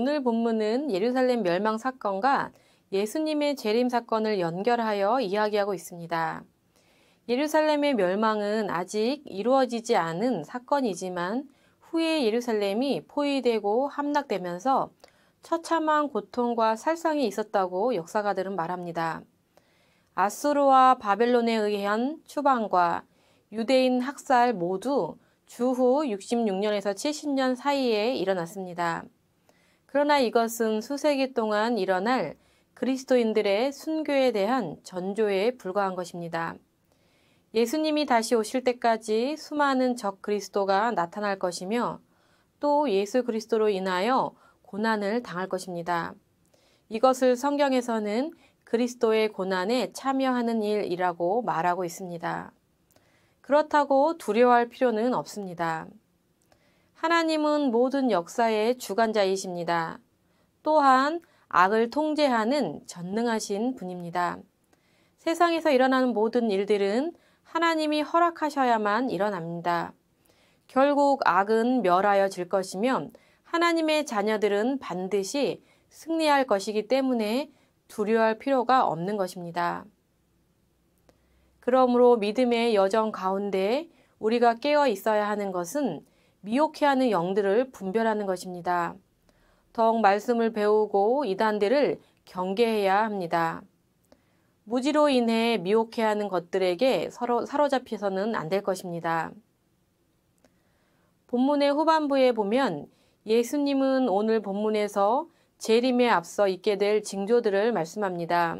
오늘 본문은 예루살렘 멸망 사건과 예수님의 재림 사건을 연결하여 이야기하고 있습니다. 예루살렘의 멸망은 아직 이루어지지 않은 사건이지만 후에 예루살렘이 포위되고 함락되면서 처참한 고통과 살상이 있었다고 역사가들은 말합니다. 아수르와 바벨론에 의한 추방과 유대인 학살 모두 주후 66년에서 70년 사이에 일어났습니다. 그러나 이것은 수세기 동안 일어날 그리스도인들의 순교에 대한 전조에 불과한 것입니다. 예수님이 다시 오실 때까지 수많은 적 그리스도가 나타날 것이며 또 예수 그리스도로 인하여 고난을 당할 것입니다. 이것을 성경에서는 그리스도의 고난에 참여하는 일이라고 말하고 있습니다. 그렇다고 두려워할 필요는 없습니다. 하나님은 모든 역사의 주관자이십니다. 또한 악을 통제하는 전능하신 분입니다. 세상에서 일어나는 모든 일들은 하나님이 허락하셔야만 일어납니다. 결국 악은 멸하여질 것이며 하나님의 자녀들은 반드시 승리할 것이기 때문에 두려워할 필요가 없는 것입니다. 그러므로 믿음의 여정 가운데 우리가 깨어 있어야 하는 것은 미혹해하는 영들을 분별하는 것입니다. 더욱 말씀을 배우고 이단들을 경계해야 합니다. 무지로 인해 미혹해하는 것들에게 서로 사로잡혀서는 안 될 것입니다. 본문의 후반부에 보면 예수님은 오늘 본문에서 재림에 앞서 있게 될 징조들을 말씀합니다.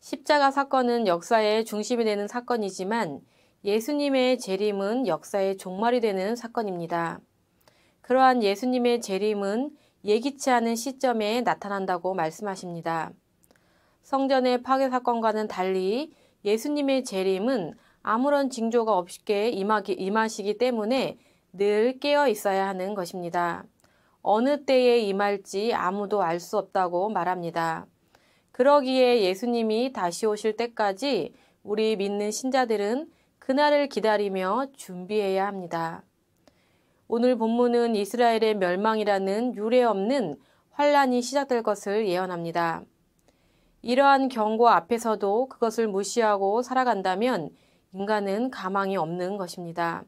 십자가 사건은 역사의 중심이 되는 사건이지만 예수님의 재림은 역사의 종말이 되는 사건입니다. 그러한 예수님의 재림은 예기치 않은 시점에 나타난다고 말씀하십니다. 성전의 파괴 사건과는 달리 예수님의 재림은 아무런 징조가 없게 임하시기 때문에 늘 깨어 있어야 하는 것입니다. 어느 때에 임할지 아무도 알 수 없다고 말합니다. 그러기에 예수님이 다시 오실 때까지 우리 믿는 신자들은 그날을 기다리며 준비해야 합니다. 오늘 본문은 이스라엘의 멸망이라는 유례없는 환란이 시작될 것을 예언합니다. 이러한 경고 앞에서도 그것을 무시하고 살아간다면 인간은 가망이 없는 것입니다.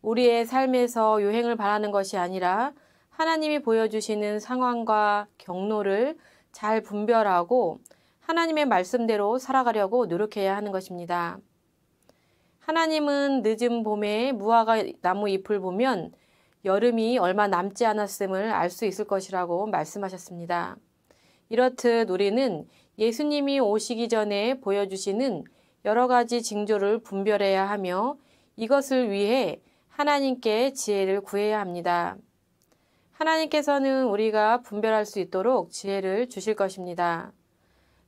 우리의 삶에서 요행을 바라는 것이 아니라 하나님이 보여주시는 상황과 경로를 잘 분별하고 하나님의 말씀대로 살아가려고 노력해야 하는 것입니다. 하나님은 늦은 봄에 무화과 나무 잎을 보면 여름이 얼마 남지 않았음을 알 수 있을 것이라고 말씀하셨습니다. 이렇듯 우리는 예수님이 오시기 전에 보여주시는 여러 가지 징조를 분별해야 하며 이것을 위해 하나님께 지혜를 구해야 합니다. 하나님께서는 우리가 분별할 수 있도록 지혜를 주실 것입니다.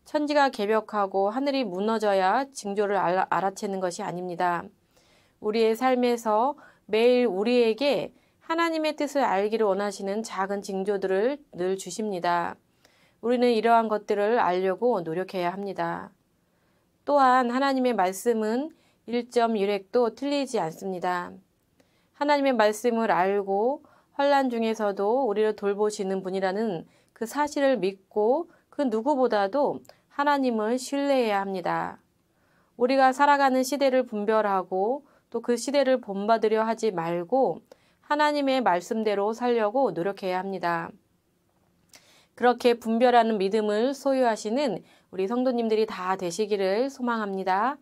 천지가 개벽하고 하늘이 무너져야 징조를 알아채는 것이 아닙니다. 우리의 삶에서 매일 우리에게 하나님의 뜻을 알기를 원하시는 작은 징조들을 늘 주십니다. 우리는 이러한 것들을 알려고 노력해야 합니다. 또한 하나님의 말씀은 1.1획도 틀리지 않습니다. 하나님의 말씀을 알고 환난 중에서도 우리를 돌보시는 분이라는 그 사실을 믿고 그 누구보다도 하나님을 신뢰해야 합니다. 우리가 살아가는 시대를 분별하고 또 그 시대를 본받으려 하지 말고 하나님의 말씀대로 살려고 노력해야 합니다. 그렇게 분별하는 믿음을 소유하시는 우리 성도님들이 다 되시기를 소망합니다.